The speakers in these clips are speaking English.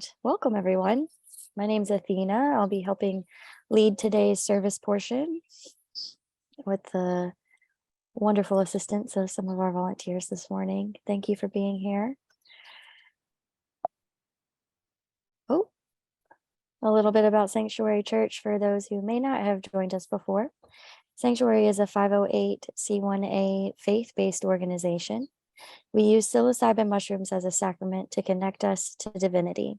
and welcome everyone. My name's Athena. I'll be helping lead today's service portion with the wonderful assistance of some of our volunteers this morning. Thank you for being here. Oh, a little bit about Psanctuary Church for those who may not have joined us before. Psanctuary is a 508c1a faith-based organization. We use psilocybin mushrooms as a sacrament to connect us to divinity.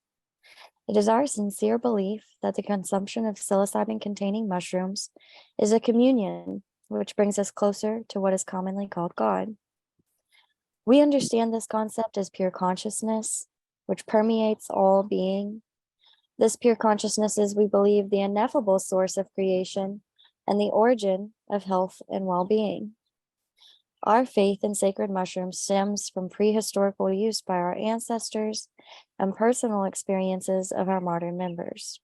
It is our sincere belief that the consumption of psilocybin-containing mushrooms is a communion, which brings us closer to what is commonly called God. We understand this concept as pure consciousness, which permeates all being. This pure consciousness is, we believe, the ineffable source of creation and the origin of health and well-being. Our faith in sacred mushrooms stems from prehistorical use by our ancestors and personal experiences of our modern members.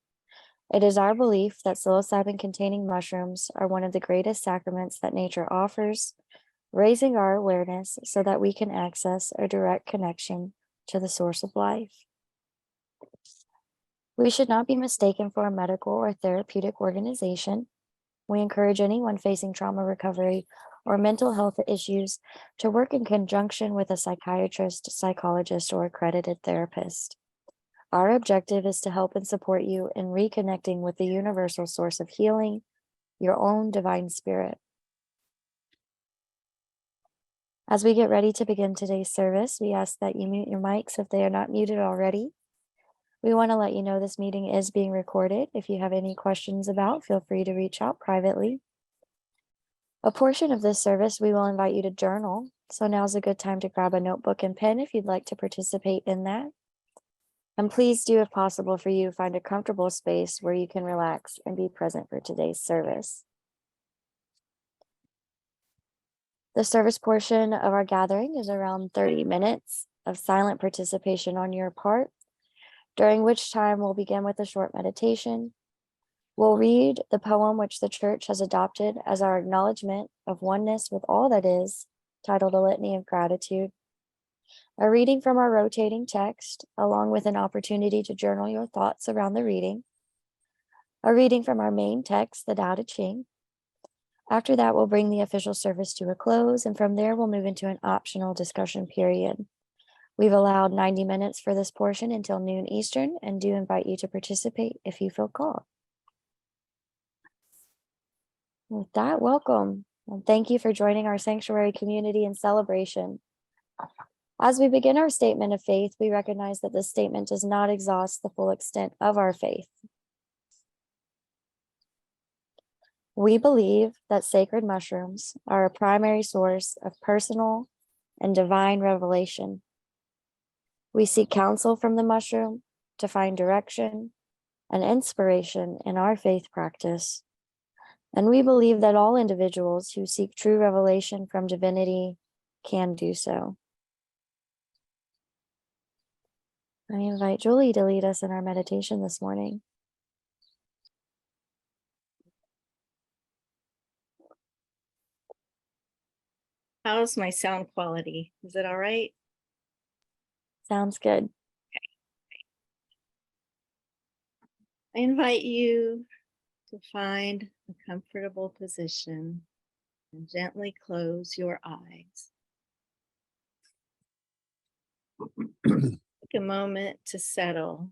It is our belief that psilocybin-containing mushrooms are one of the greatest sacraments that nature offers, raising our awareness so that we can access a direct connection to the source of life. We should not be mistaken for a medical or therapeutic organization. We encourage anyone facing trauma recovery or mental health issues to work in conjunction with a psychiatrist, psychologist, or accredited therapist. Our objective is to help and support you in reconnecting with the universal source of healing, your own divine spirit. As we get ready to begin today's service, we ask that you mute your mics if they are not muted already. We want to let you know this meeting is being recorded. If you have any questions about, feel free to reach out privately. A portion of this service, we will invite you to journal. So now's a good time to grab a notebook and pen if you'd like to participate in that. And please do, if possible for you, find a comfortable space where you can relax and be present for today's service. The service portion of our gathering is around 30 minutes of silent participation on your part, during which time we'll begin with a short meditation. We'll read the poem which the church has adopted as our acknowledgement of oneness with all that is, titled A Litany of Gratitude. A reading from our rotating text, along with an opportunity to journal your thoughts around the reading. A reading from our main text, the Tao Te Ching. After that, we'll bring the official service to a close, and from there, we'll move into an optional discussion period. We've allowed 90 minutes for this portion until noon Eastern, and do invite you to participate if you feel called. With that, welcome, and thank you for joining our sanctuary community in celebration. As we begin our statement of faith, we recognize that this statement does not exhaust the full extent of our faith. We believe that sacred mushrooms are a primary source of personal and divine revelation. We seek counsel from the mushroom to find direction and inspiration in our faith practice. And we believe that all individuals who seek true revelation from divinity can do so. I invite Julie to lead us in our meditation this morning. How's my sound quality? Is it all right? Sounds good. Okay. I invite you to find a comfortable position and gently close your eyes. Take a moment to settle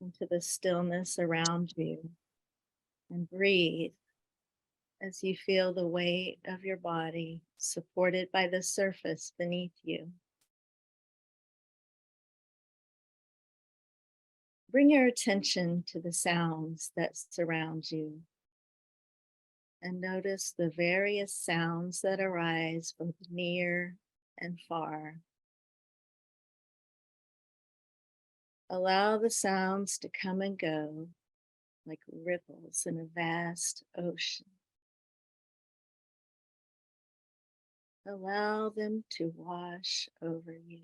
into the stillness around you and breathe as you feel the weight of your body supported by the surface beneath you. Bring your attention to the sounds that surround you and notice the various sounds that arise both near and far. Allow the sounds to come and go like ripples in a vast ocean. Allow them to wash over you.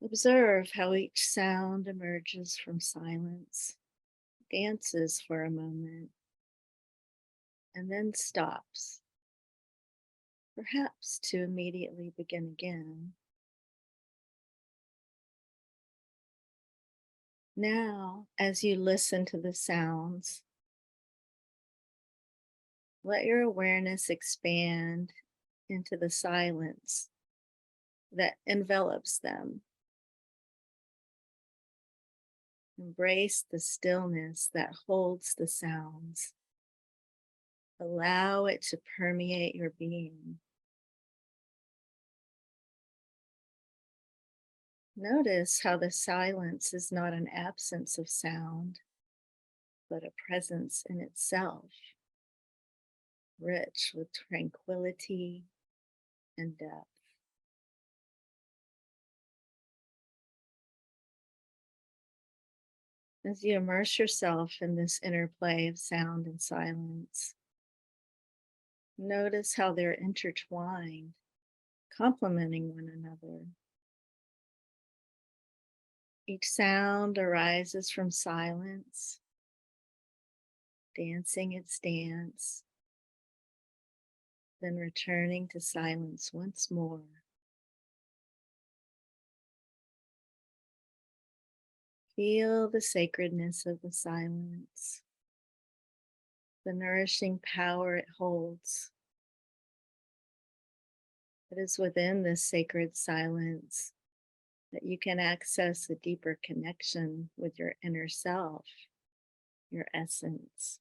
Observe how each sound emerges from silence, dances for a moment, and then stops, perhaps to immediately begin again. Now, as you listen to the sounds, let your awareness expand into the silence that envelops them. Embrace the stillness that holds the sounds. Allow it to permeate your being. Notice how the silence is not an absence of sound, but a presence in itself, rich with tranquility and depth. As you immerse yourself in this interplay of sound and silence, notice how they're intertwined, complementing one another. Each sound arises from silence, dancing its dance, then returning to silence once more. Feel the sacredness of the silence, the nourishing power it holds. It is within this sacred silence that you can access a deeper connection with your inner self, your essence.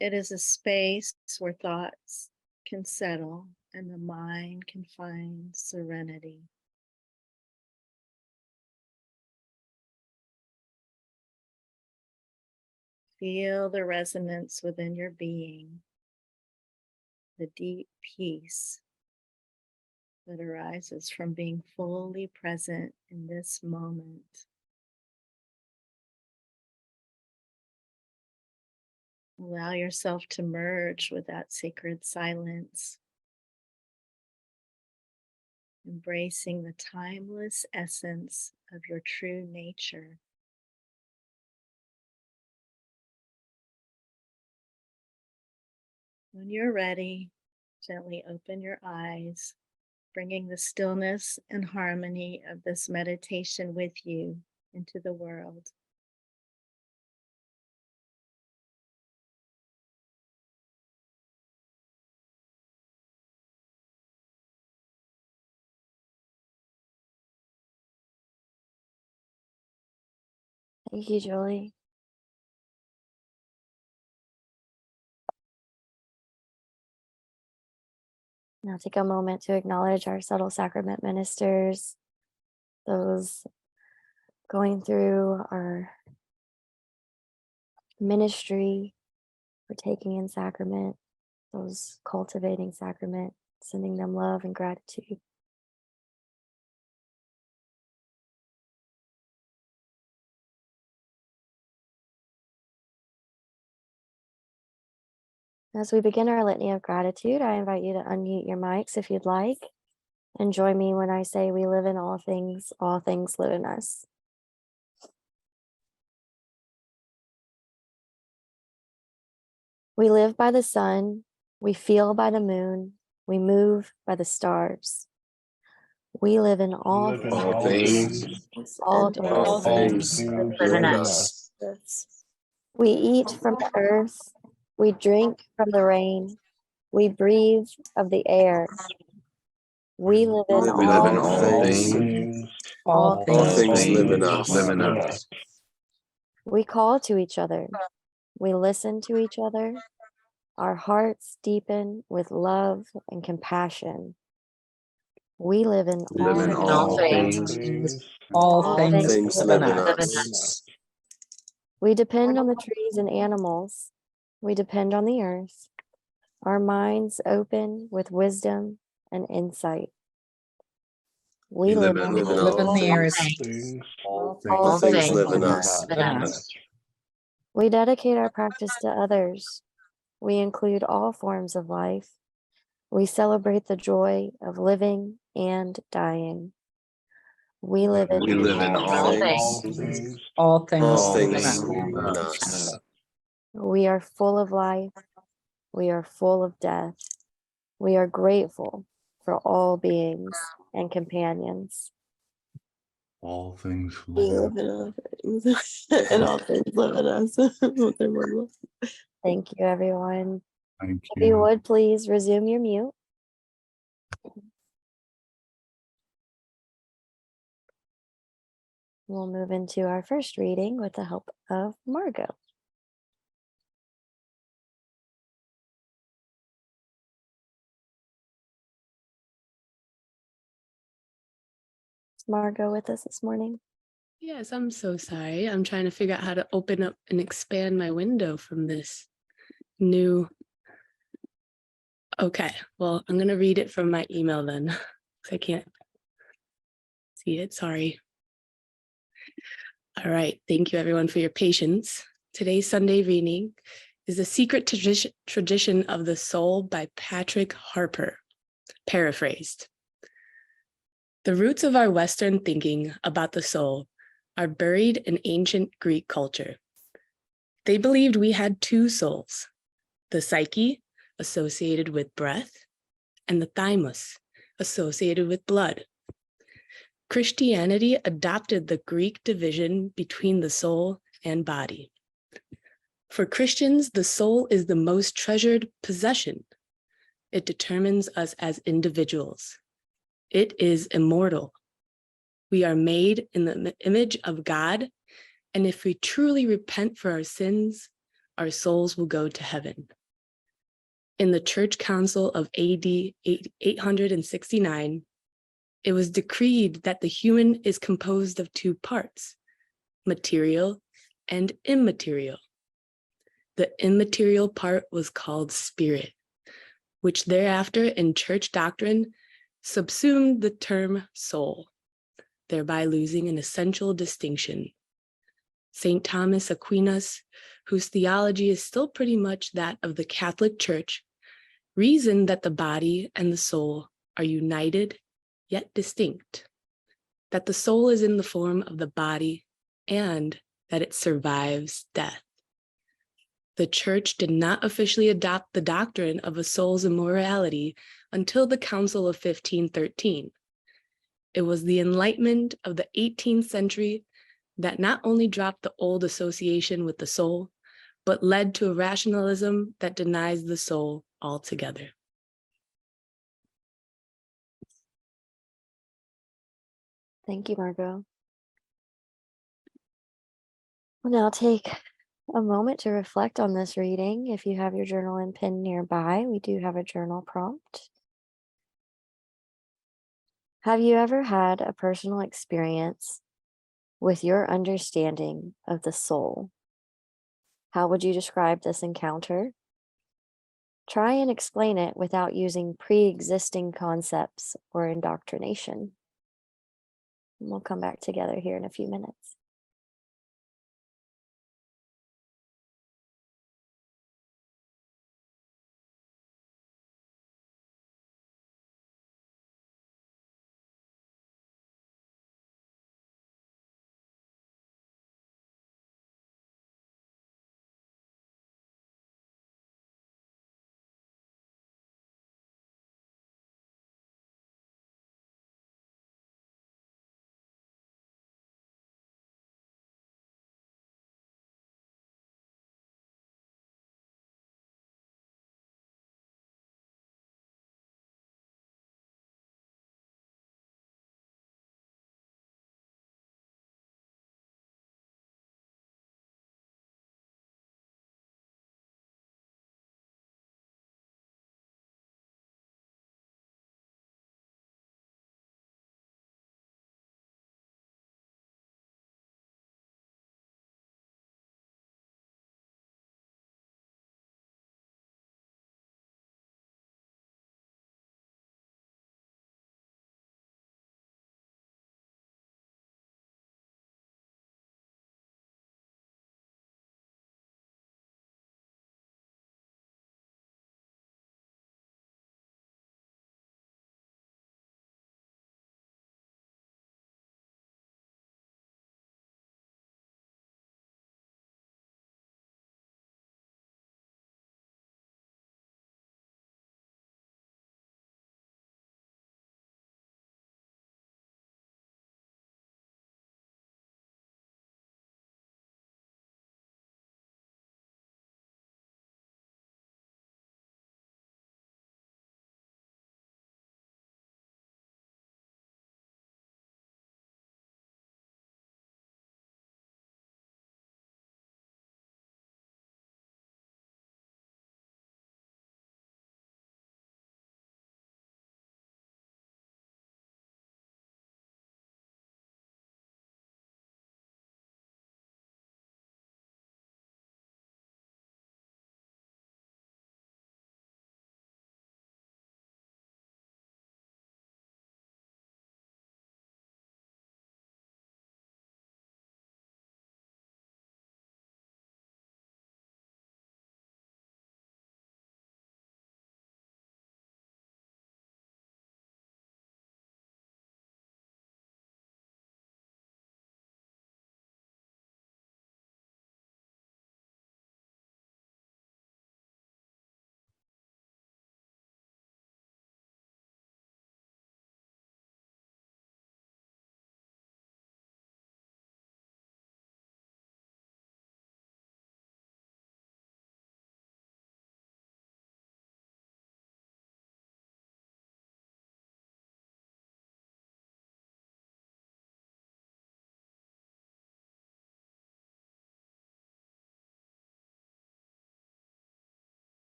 It is a space where thoughts can settle and the mind can find serenity. Feel the resonance within your being, the deep peace that arises from being fully present in this moment. Allow yourself to merge with that sacred silence, embracing the timeless essence of your true nature. When you're ready, gently open your eyes, bringing the stillness and harmony of this meditation with you into the world. Thank you, Julie. Now take a moment to acknowledge our subtle sacrament ministers, those going through our ministry, partaking in sacrament, those cultivating sacrament, sending them love and gratitude. As we begin our litany of gratitude, I invite you to unmute your mics if you'd like, and join me when I say we live in all things live in us. We live by the sun, we feel by the moon, we move by the stars. We live in all things, all things live in us. We eat from the earth, we drink from the rain, we breathe of the air. We live in all things. All things live in us. We call to each other. We listen to each other. Our hearts deepen with love and compassion. We live in all things. All things live in us. We depend on the trees and animals. We depend on the earth. Our minds open with wisdom and insight. We live in the earth. All things live in us. We dedicate our practice to others. We include all forms of life. We celebrate the joy of living and dying. We live in all things. All All things things live in live in us. us. We are full of life. We are full of death. We are grateful for all beings and companions. All things We live in all things, and all things live in us. With their one love. Thank you, everyone. Thank If you you. would please resume your mute. We'll move into our first reading with the help of Margot. Is Margot with us this morning? Yes, I'm so sorry. I'm trying to figure out how to open up and expand my window from this new. Okay, well, I'm going to read it from my email then, 'cause I can't see it. Sorry. All right. Thank you, everyone, for your patience. Today's Sunday reading is The Secret Tradition of the Soul by Patrick Harpur, paraphrased. The roots of our Western thinking about the soul are buried in ancient Greek culture. They believed we had two souls, the psyche, associated with breath, and the thymus, associated with blood. Christianity adopted the Greek division between the soul and body. For Christians, the soul is the most treasured possession. It determines us as individuals. It is immortal. We are made in the image of God, and if we truly repent for our sins, our souls will go to heaven. In the Church Council of AD 869, it was decreed that the human is composed of two parts, material and immaterial. The immaterial part was called spirit, which thereafter in church doctrine subsumed the term soul, thereby losing an essential distinction. St. Thomas Aquinas, whose theology is still pretty much that of the Catholic Church, reasoned that the body and the soul are united yet distinct, that the soul is in the form of the body, and that it survives death. The Church did not officially adopt the doctrine of a soul's immortality until the Council of 1513. It was the Enlightenment of the 18th century that not only dropped the old association with the soul, but led to a rationalism that denies the soul altogether. Thank you, Margot. We'll now take a moment to reflect on this reading. If you have your journal and pen nearby, we do have a journal prompt. Have you ever had a personal experience with your understanding of the soul? How would you describe this encounter? Try and explain it without using pre-existing concepts or indoctrination. We'll come back together here in a few minutes.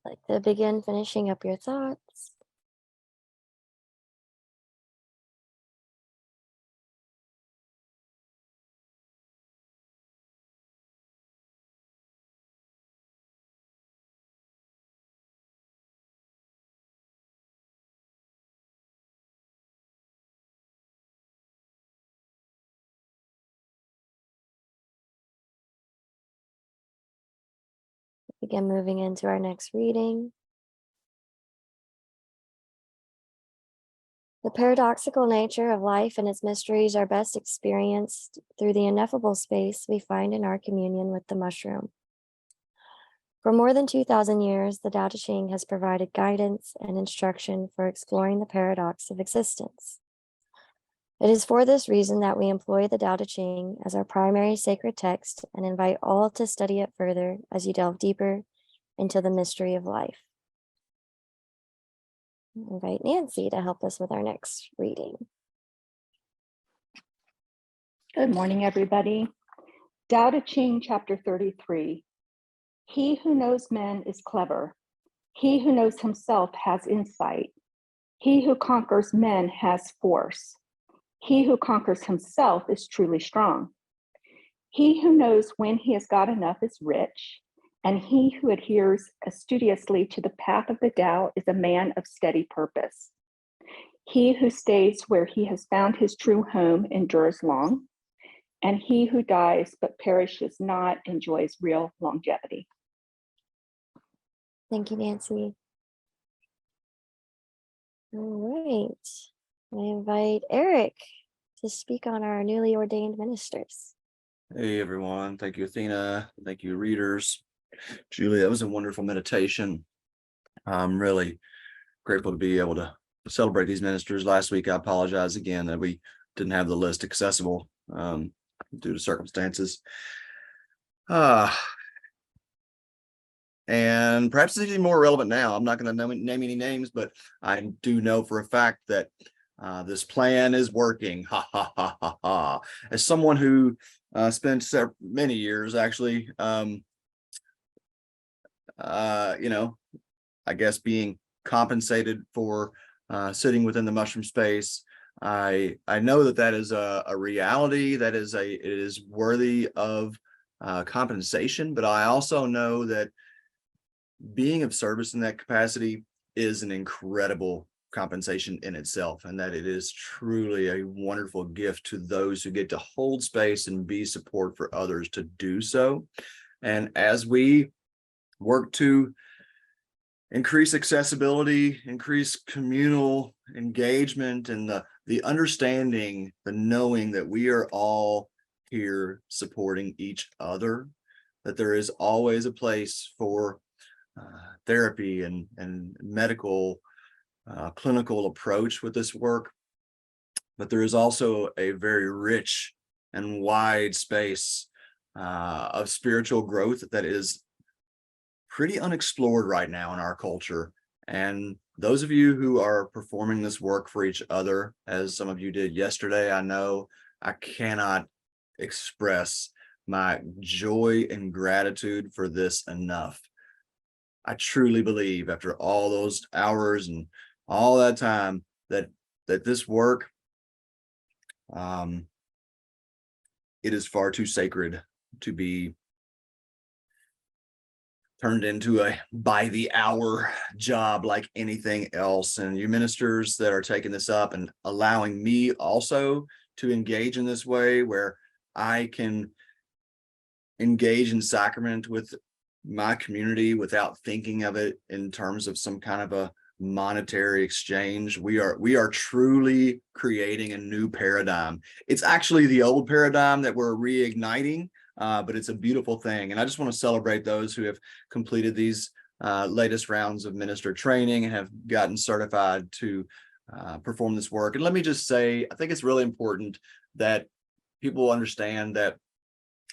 like to begin finishing up your thoughts. Begin moving into our next reading. The paradoxical nature of life and its mysteries are best experienced through the ineffable space we find in our communion with the mushroom. For more than 2,000 years, the Tao Te Ching has provided guidance and instruction for exploring the paradox of existence. It is for this reason that we employ the Tao Te Ching as our primary sacred text and invite all to study it further as you delve deeper into the mystery of life. I invite Nancy to help us with our next reading. Good morning, everybody. Tao Te Ching, chapter 33. He who knows men is clever. He who knows himself has insight. He who conquers men has force. He who conquers himself is truly strong. He who knows when he has got enough is rich, and he who adheres studiously to the path of the Tao is a man of steady purpose. He who stays where he has found his true home endures long, and he who dies but perishes not enjoys real longevity. Thank you, Nancy. All right. I invite Eric to speak on our newly ordained ministers. Hey everyone, thank you Athena, thank you readers. Julie, that was a wonderful meditation. I'm really grateful to be able to celebrate these ministers. Last week I apologize again that we didn't have the list accessible due to circumstances. And perhaps it's even more relevant now. I'm not going to name any names, but I do know for a fact that this plan is working. Ha ha ha ha ha. As someone who spent many years actually, I guess being compensated for sitting within the mushroom space, I know that is a reality that it is worthy of compensation, but I also know that being of service in that capacity is an incredible compensation in itself, and that it is truly a wonderful gift to those who get to hold space and be support for others to do so. And as we work to increase accessibility, increase communal engagement, and the understanding, the knowing that we are all here supporting each other, that there is always a place for therapy and medical clinical approach with this work, but there is also a very rich and wide space of spiritual growth that is pretty unexplored right now in our culture. And those of you who are performing this work for each other, as some of you did yesterday, I know I cannot express my joy and gratitude for this enough. I truly believe after all those hours and all that time that this work, it is far too sacred to be turned into a by the hour job like anything else. And you ministers that are taking this up and allowing me also to engage in this way, where I can engage in sacrament with my community without thinking of it in terms of some kind of a monetary exchange. We are truly creating a new paradigm. It's actually the old paradigm that we're reigniting, but it's a beautiful thing. And I just want to celebrate those who have completed these latest rounds of minister training and have gotten certified to perform this work. And let me just say, I think it's really important that people understand that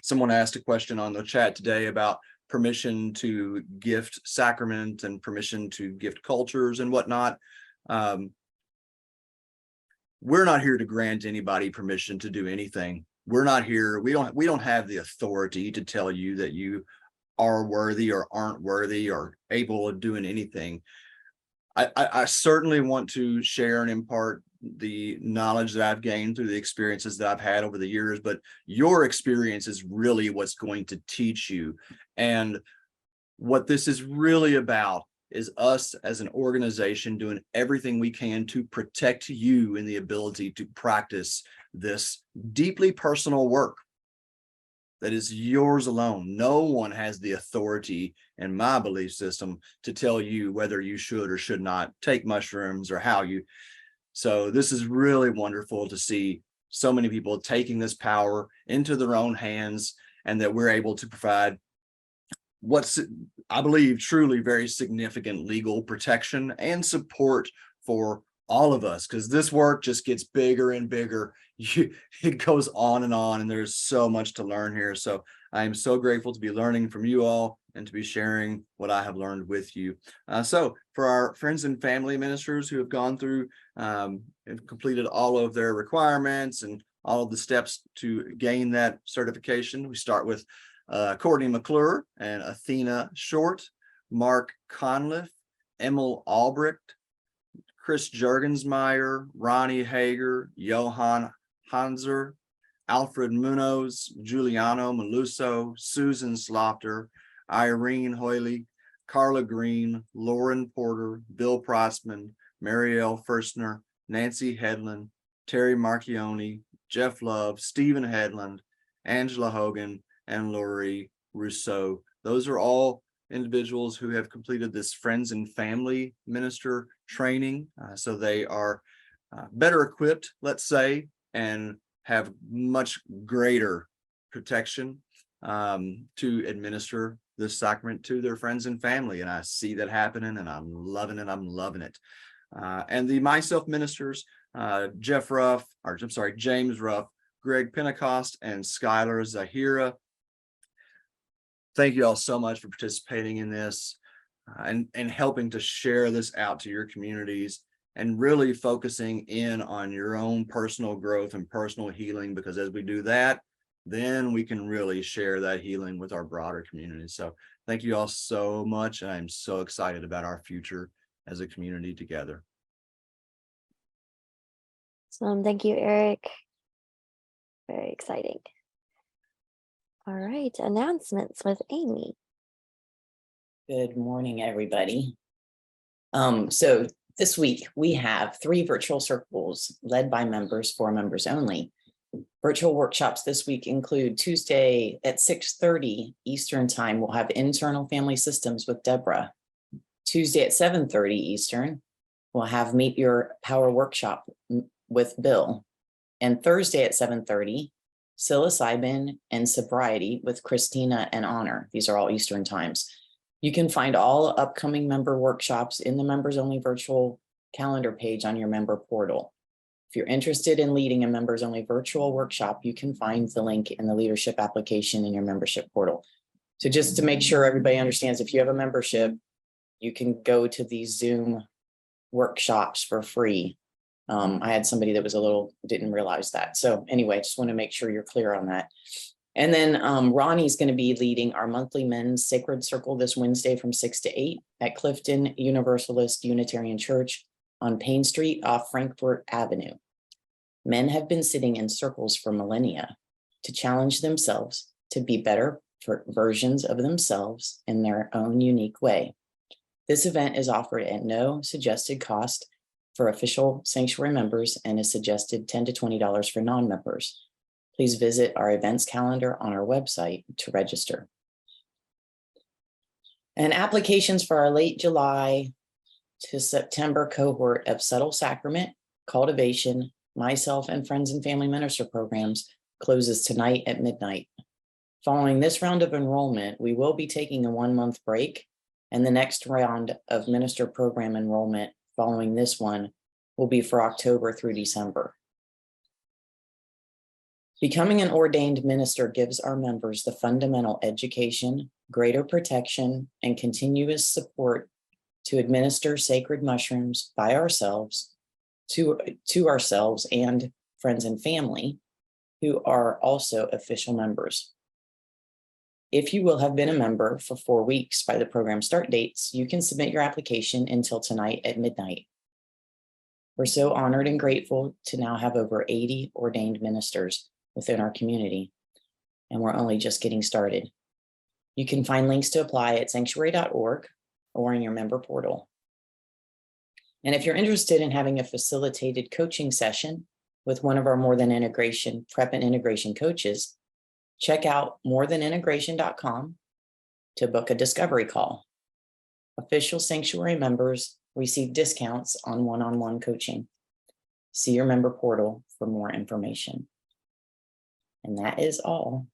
someone asked a question on the chat today about permission to gift sacrament and permission to gift cultures and whatnot. We're not here to grant anybody permission to do anything. We're not here. We don't have the authority to tell you that you are worthy or aren't worthy or able of doing anything. I certainly want to share and impart the knowledge that I've gained through the experiences that I've had over the years, but your experience is really what's going to teach you. And what this is really about is us as an organization doing everything we can to protect you in the ability to practice this deeply personal work that is yours alone. No one has the authority in my belief system to tell you whether you should or should not take mushrooms or how you. So this is really wonderful to see so many people taking this power into their own hands, and that we're able to provide what's, I believe, truly very significant legal protection and support for all of us, because this work just gets bigger and bigger. It goes on, and there's so much to learn here. So I am so grateful to be learning from you all and to be sharing what I have learned with you. So for our friends and family ministers who have gone through and completed all of their requirements and all of the steps to gain that certification, we start with Courtney McClure and Athena Short, Mark Conliff, Emil Albrecht, Chris Jurgensmeyer, Ronnie Hager, Johan Hanser, Alfred Munoz, Giuliano Meluso, Susan Slaughter, Irene Hoyley, Carla Green, Lauren Porter, Bill Protzman, Marielle Firstner, Nancy Headland, Terry Marchione, Jeff Love, Stephen Headland, Angela Hogan, and Laurie Rousseau. Those are all individuals who have completed this friends and family minister training. So they are better equipped, let's say, and have much greater protection to administer this sacrament to their friends and family. And I see that happening, and I'm loving it. I'm loving it. And the myself ministers, James Ruff, Greg Pentecost, and Skylar Zahira. Thank you all so much for participating in this and helping to share this out to your communities, and really focusing in on your own personal growth and personal healing, because as we do that, then we can really share that healing with our broader community. So thank you all so much. And I'm so excited about our future as a community together. Thank you, Eric. Very exciting. All right, announcements with Amy. Good morning, everybody. So this week we have 3 virtual circles led by members for members only. Virtual workshops this week include Tuesday at 6:30 Eastern Time, we'll have internal family systems with Deborah. Tuesday at 7:30 Eastern, we'll have Meet Your Power workshop with Bill. And Thursday at 7:30, Psilocybin and Sobriety with Christina and Honor. These are all Eastern times. You can find all upcoming member workshops in the members only virtual calendar page on your member portal. If you're interested in leading a members only virtual workshop, you can find the link in the leadership application in your membership portal. So just to make sure everybody understands, if you have a membership, you can go to these Zoom workshops for free. I had somebody that didn't realize that. So anyway, I just want to make sure you're clear on that. And then Ronnie's going to be leading our monthly men's sacred circle this Wednesday from 6 to 8 at Clifton Universalist Unitarian Church on Payne Street off Frankfort Avenue. Men have been sitting in circles for millennia to challenge themselves to be better versions of themselves in their own unique way. This event is offered at no suggested cost for official sanctuary members and is suggested $10 to $20 for non-members. Please visit our events calendar on our website to register. And applications for our late July to September cohort of Subtle Sacrament, Cultivation, Myself and Friends and Family Minister programs closes tonight at midnight. Following this round of enrollment, we will be taking a 1-month break, and the next round of minister program enrollment following this one will be for October through December. Becoming an ordained minister gives our members the fundamental education, greater protection, and continuous support to administer sacred mushrooms by ourselves, to ourselves and friends and family who are also official members. If you will have been a member for 4 weeks by the program start dates, you can submit your application until tonight at midnight. We're so honored and grateful to now have over 80 ordained ministers within our community, and we're only just getting started. You can find links to apply at psanctuary.org or in your member portal. And if you're interested in having a facilitated coaching session with one of our More Than Integration prep and integration coaches, check out morethanintegration.com to book a discovery call. Official Psanctuary members receive discounts on one-on-one coaching. See your member portal for more information. And that is all.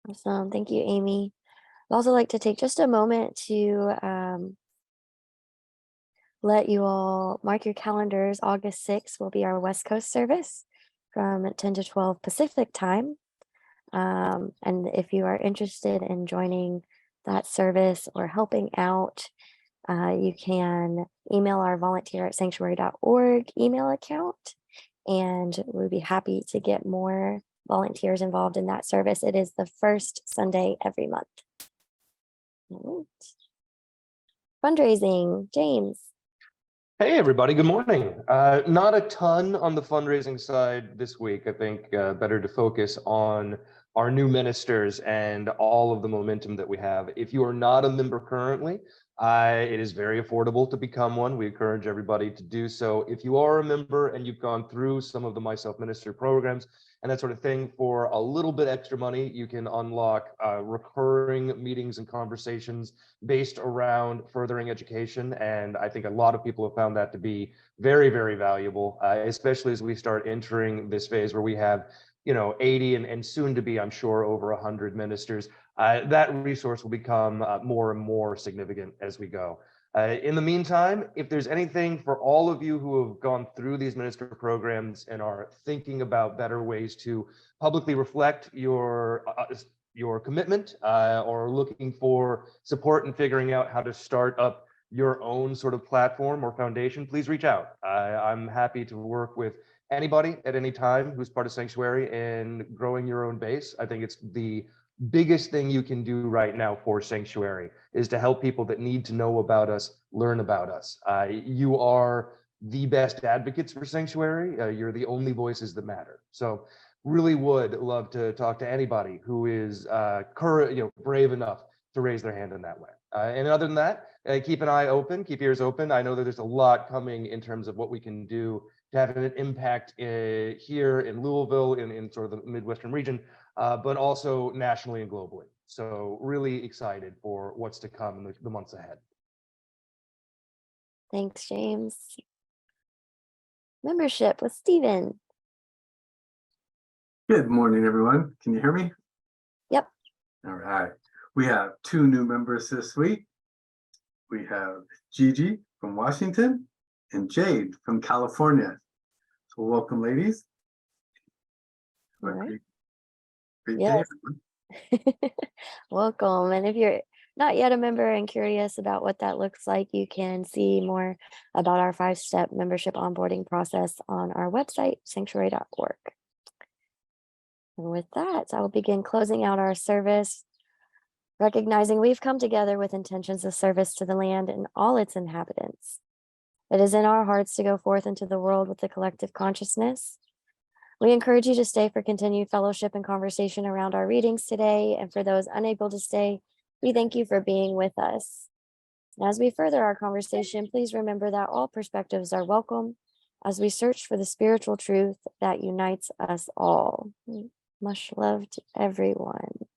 Awesome. Thank you, Amy. I'd also like to take just a moment to let you all mark your calendars. August 6th will be our West Coast service from 10 to 12 Pacific time. And if you are interested in joining that service or helping out, you can email our volunteer@sanctuary.org email account, and we'd be happy to get more volunteers involved in that service. It is the first Sunday every month. All right. Fundraising, James. Hey, everybody. Good morning. Not a ton on the fundraising side this week. I think better to focus on our new ministers and all of the momentum that we have. If you are not a member currently, it is very affordable to become one. We encourage everybody to do so. If you are a member and you've gone through some of the Myself Minister programs and that sort of thing, for a little bit extra money, you can unlock recurring meetings and conversations based around furthering education. And I think a lot of people have found that to be very, very valuable, especially as we start entering this phase where we have 80 and soon to be, I'm sure, over 100 ministers. That resource will become more and more significant as we go. In the meantime, if there's anything for all of you who have gone through these minister programs and are thinking about better ways to publicly reflect your commitment, or looking for support in figuring out how to start up your own sort of platform or foundation, please reach out. I'm happy to work with anybody at any time who's part of Psanctuary in growing your own base. I think it's the biggest thing you can do right now for Psanctuary is to help people that need to know about us learn about us. You are the best advocates for Psanctuary. You're the only voices that matter. So really would love to talk to anybody who is brave enough to raise their hand in that way. And other than that, keep an eye open, keep ears open. I know that there's a lot coming in terms of what we can do to have an impact here in Louisville, in sort of the Midwestern region, but also nationally and globally. So really excited for what's to come in the months ahead. Thanks, James. Membership with Stephen. Good morning, everyone. Can you hear me? Yep. All right. We have 2 new members this week. We have Gigi from Washington and Jade from California. So welcome, ladies. All right. Great Yes. day, everyone. Welcome. And if you're not yet a member and curious about what that looks like, you can see more about our 5-step membership onboarding process on our website, psanctuary.org. And with that, I will begin closing out our service, recognizing we've come together with intentions of service to the land and all its inhabitants. It is in our hearts to go forth into the world with the collective consciousness. We encourage you to stay for continued fellowship and conversation around our readings today. And for those unable to stay, we thank you for being with us. And as we further our conversation, please remember that all perspectives are welcome as we search for the spiritual truth that unites us all. Much love to everyone.